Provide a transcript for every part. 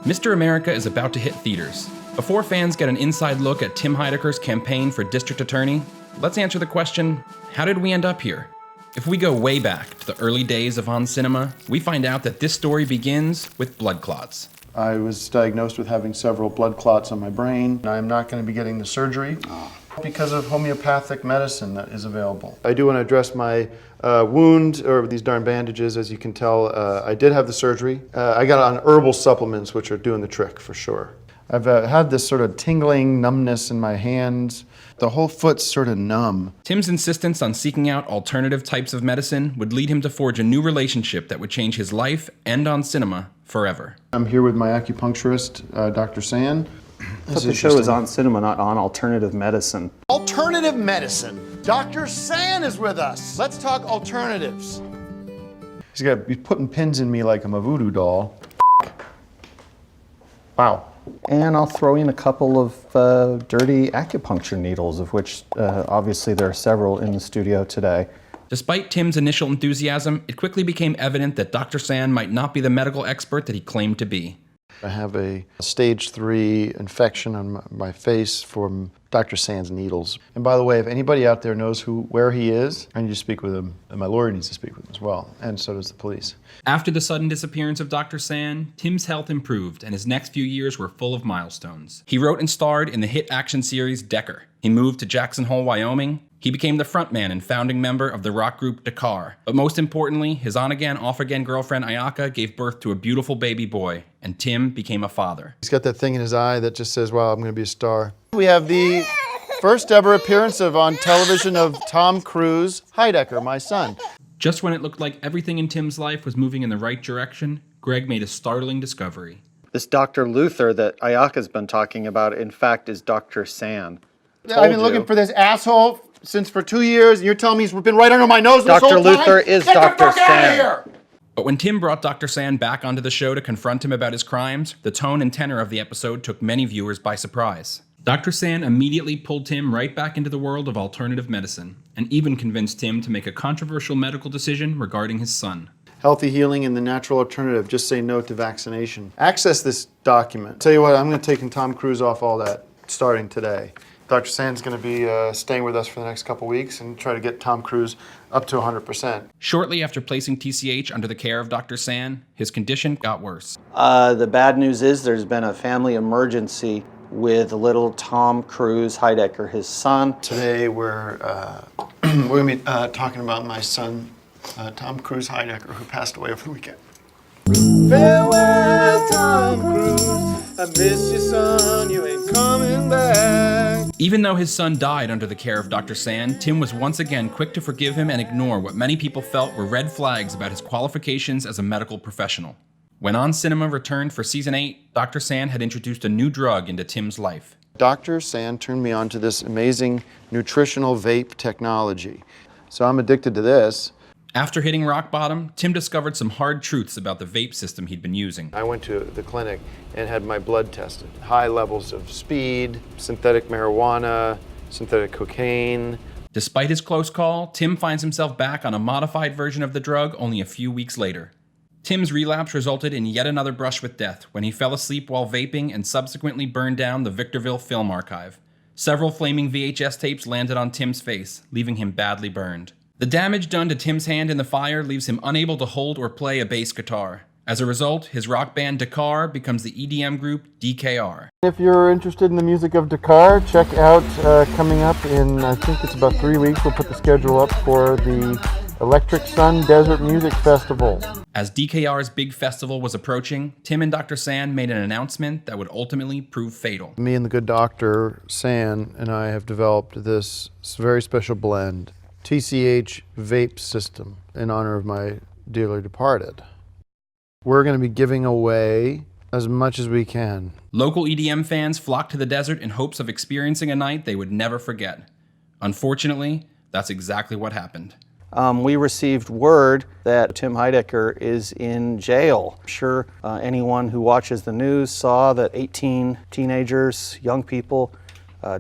Mr. America is about to hit theaters. Before fans get an inside look at Tim Heidecker's campaign for district attorney, let's answer the question, how did we end up here? If we go way back to the early days of On Cinema, we find out that this story begins with blood clots. I was diagnosed with having several blood clots on my brain. I'm not going to be getting the surgery because of homeopathic medicine that is available. I do want to address my wound, or these darn bandages. As you can tell, I did have the surgery. I got on herbal supplements, which are doing the trick for sure. I've had this sort of tingling numbness in my hands. The whole foot's sort of numb. Tim's insistence on seeking out alternative types of medicine would lead him to forge a new relationship that would change his life and On Cinema forever. I'm here with my acupuncturist, Dr. San. I thought the show is On Cinema, not on alternative medicine. Alternative medicine. Dr. San is with us. Let's talk alternatives. He's putting pins in me like I'm a voodoo doll. Wow. And I'll throw in a couple of dirty acupuncture needles, of which obviously there are several in the studio today. Despite Tim's initial enthusiasm, it quickly became evident that Dr. San might not be the medical expert that he claimed to be. I have a stage 3 infection on my face from Dr. San's needles. And by the way, if anybody out there knows where he is, I need to speak with him, and my lawyer needs to speak with him as well, and so does the police. After the sudden disappearance of Dr. San, Tim's health improved, and his next few years were full of milestones. He wrote and starred in the hit action series Decker. He moved to Jackson Hole, Wyoming. He became the frontman and founding member of the rock group Dakar. But most importantly, his on-again, off-again girlfriend Ayaka gave birth to a beautiful baby boy, and Tim became a father. He's got that thing in his eye that just says, wow, I'm going to be a star. We have the first ever appearance on television of Tom Cruise Heidecker, my son. Just when it looked like everything in Tim's life was moving in the right direction, Greg made a startling discovery. This Dr. Luther that Ayaka's been talking about, in fact, is Dr. San. I've been looking for this asshole for 2 years, and you're telling me he's been right under my nose this whole time? Dr. Luther is Dr. San. Get the fuck out of here! But when Tim brought Dr. San back onto the show to confront him about his crimes, the tone and tenor of the episode took many viewers by surprise. Dr. San immediately pulled Tim right back into the world of alternative medicine, and even convinced Tim to make a controversial medical decision regarding his son. Healthy healing and the natural alternative, just say no to vaccination. Access this document. Tell you what, I'm going to take Tom Cruise off all that starting today. Dr. San's going to be staying with us for the next couple weeks and try to get Tom Cruise up to 100%. Shortly after placing TCH under the care of Dr. San, his condition got worse. The bad news is there's been a family emergency with little Tom Cruise Heidecker, his son. Today we're going to be talking about my son, Tom Cruise Heidecker, who passed away over the weekend. Farewell, Tom Cruise. I miss you, son. You ain't coming back. Even though his son died under the care of Dr. San, Tim was once again quick to forgive him and ignore what many people felt were red flags about his qualifications as a medical professional. When On Cinema returned for season 8, Dr. San had introduced a new drug into Tim's life. Dr. San turned me on to this amazing nutritional vape technology. So I'm addicted to this. After hitting rock bottom, Tim discovered some hard truths about the vape system he'd been using. I went to the clinic and had my blood tested. High levels of speed, synthetic marijuana, synthetic cocaine. Despite his close call, Tim finds himself back on a modified version of the drug only a few weeks later. Tim's relapse resulted in yet another brush with death when he fell asleep while vaping and subsequently burned down the Victorville Film Archive. Several flaming VHS tapes landed on Tim's face, leaving him badly burned. The damage done to Tim's hand in the fire leaves him unable to hold or play a bass guitar. As a result, his rock band Dakar becomes the EDM group DKR. If you're interested in the music of Dakar, check out coming up in, I think it's about 3 weeks, we'll put the schedule up for the Electric Sun Desert Music Festival. As DKR's big festival was approaching, Tim and Dr. San made an announcement that would ultimately prove fatal. Me and the good Dr. San and I have developed this very special blend, TCH vape system, in honor of my dearly departed. We're going to be giving away as much as we can. Local EDM fans flocked to the desert in hopes of experiencing a night they would never forget. Unfortunately, that's exactly what happened. We received word that Tim Heidecker is in jail. I'm sure anyone who watches the news saw that 18 teenagers, young people,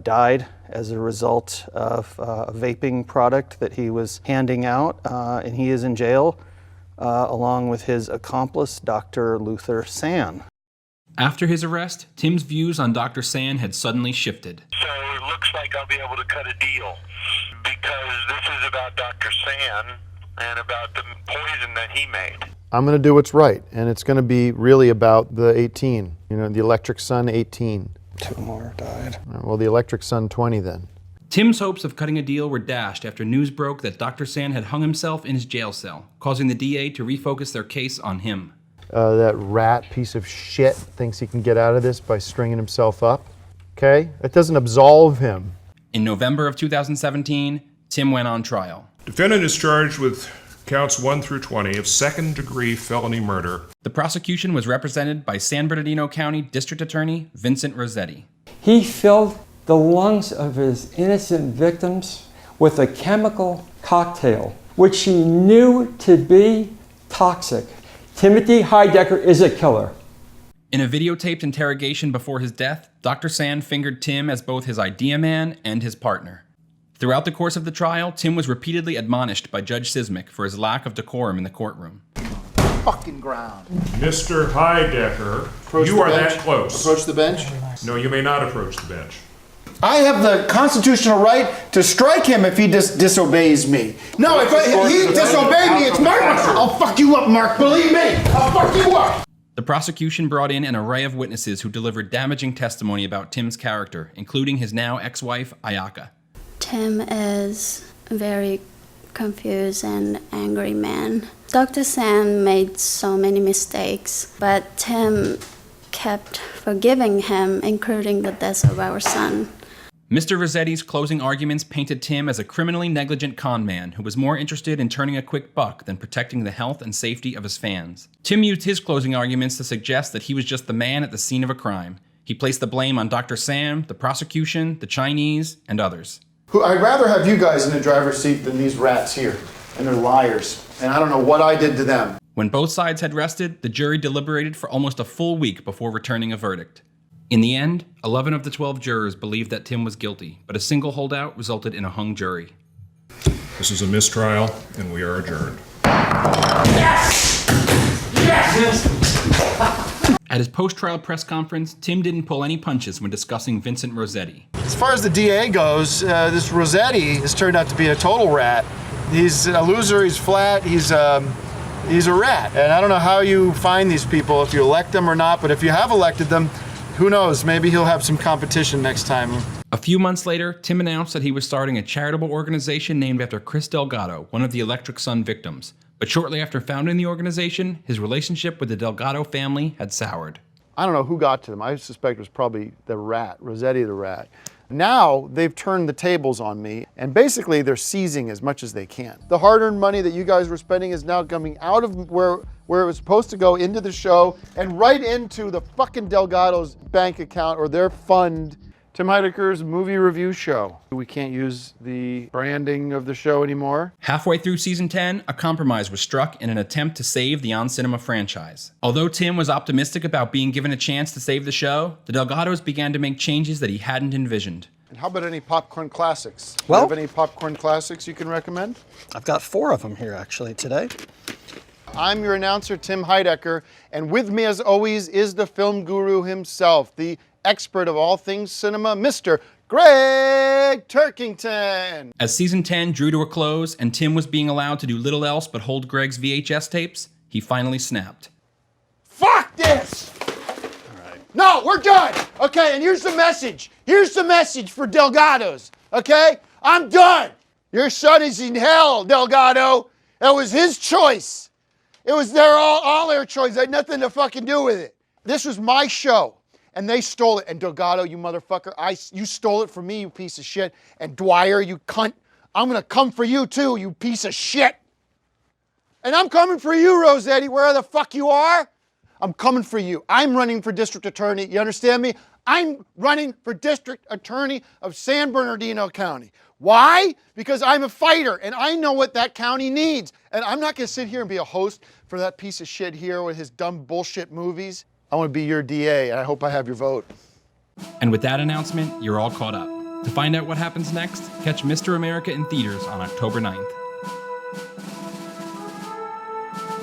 died as a result of a vaping product that he was handing out, and he is in jail along with his accomplice, Dr. Luther San. After his arrest, Tim's views on Dr. Sand had suddenly shifted. So it looks like I'll be able to cut a deal because this is about Dr. Sand and about the poison that he made. I'm going to do what's right, and it's going to be really about the 18, the Electric Sun 18. 2 more died. Well, the Electric Sun 20 then. Tim's hopes of cutting a deal were dashed after news broke that Dr. Sand had hung himself in his jail cell, causing the DA to refocus their case on him. That rat piece of shit thinks he can get out of this by stringing himself up. Okay? That doesn't absolve him. In November of 2017, Tim went on trial. Defendant is charged with counts 1 through 20 of second-degree felony murder. The prosecution was represented by San Bernardino County District Attorney Vincent Rossetti. He filled the lungs of his innocent victims with a chemical cocktail, which he knew to be toxic. Timothy Heidecker is a killer. In a videotaped interrogation before his death, Dr. Sand fingered Tim as both his idea man and his partner. Throughout the course of the trial, Tim was repeatedly admonished by Judge Sismic for his lack of decorum in the courtroom. Fucking ground. Mr. Heidecker, you are that close. Approach the bench. No, you may not approach the bench. I have the constitutional right to strike him if he disobeys me. No, if he disobeys me, it's murder. I'll fuck you up, Mark. Believe me, I'll fuck you up. The prosecution brought in an array of witnesses who delivered damaging testimony about Tim's character, including his now ex-wife, Ayaka. Tim is a very confused and angry man. Dr. Sand made so many mistakes, but Tim kept forgiving him, including the death of our son. Mr. Rossetti's closing arguments painted Tim as a criminally negligent con man who was more interested in turning a quick buck than protecting the health and safety of his fans. Tim used his closing arguments to suggest that he was just the man at the scene of a crime. He placed the blame on Dr. Sand, the prosecution, the Chinese, and others. I'd rather have you guys in the driver's seat than these rats here. And they're liars. And I don't know what I did to them. When both sides had rested, the jury deliberated for almost a full week before returning a verdict. In the end, 11 of the 12 jurors believed that Tim was guilty, but a single holdout resulted in a hung jury. This is a mistrial, and we are adjourned. Yes! Yes! At his post-trial press conference, Tim didn't pull any punches when discussing Vincent Rossetti. As far as the DA goes, this Rossetti has turned out to be a total rat. He's a loser, he's flat, he's a rat. And I don't know how you find these people, if you elect them or not, but if you have elected them, who knows, maybe he'll have some competition next time. A few months later, Tim announced that he was starting a charitable organization named after Chris Delgado, one of the Electric Sun victims. But shortly after founding the organization, his relationship with the Delgado family had soured. I don't know who got to them. I suspect it was probably the rat, Rossetti the rat. Now they've turned the tables on me, and basically they're seizing as much as they can. The hard-earned money that you guys were spending is now coming out of where it was supposed to go into the show and right into the fucking Delgado's bank account or their fund. Tim Heidecker's movie review show. We can't use the branding of the show anymore. Halfway through season 10, a compromise was struck in an attempt to save the On Cinema franchise. Although Tim was optimistic about being given a chance to save the show, the Delgados began to make changes that he hadn't envisioned. And how about any popcorn classics? Well- Do you have any popcorn classics you can recommend? I've got 4 of them here actually today. I'm your announcer, Tim Heidecker, and with me as always is the film guru himself, the expert of all things cinema, Mr. Greg Turkington. As season 10 drew to a close and Tim was being allowed to do little else but hold Greg's VHS tapes, he finally snapped. Fuck this! All right. No, we're done! Okay, and here's the message. Here's the message for Delgados, okay? I'm done! Your son is in hell, Delgado. That was his choice. It was all their choice. It had nothing to fucking do with it. This was my show, and they stole it. And Delgado, you motherfucker, you stole it from me, you piece of shit. And Dwyer, you cunt, I'm gonna come for you too, you piece of shit. And I'm coming for you, Rossetti, where the fuck you are. I'm coming for you. I'm running for district attorney. You understand me? I'm running for district attorney of San Bernardino County. Why? Because I'm a fighter and I know what that county needs. And I'm not gonna sit here and be a host for that piece of shit here with his dumb bullshit movies. I wanna be your DA and I hope I have your vote. And with that announcement, you're all caught up. To find out what happens next, catch Mr. America in theaters on October 9th.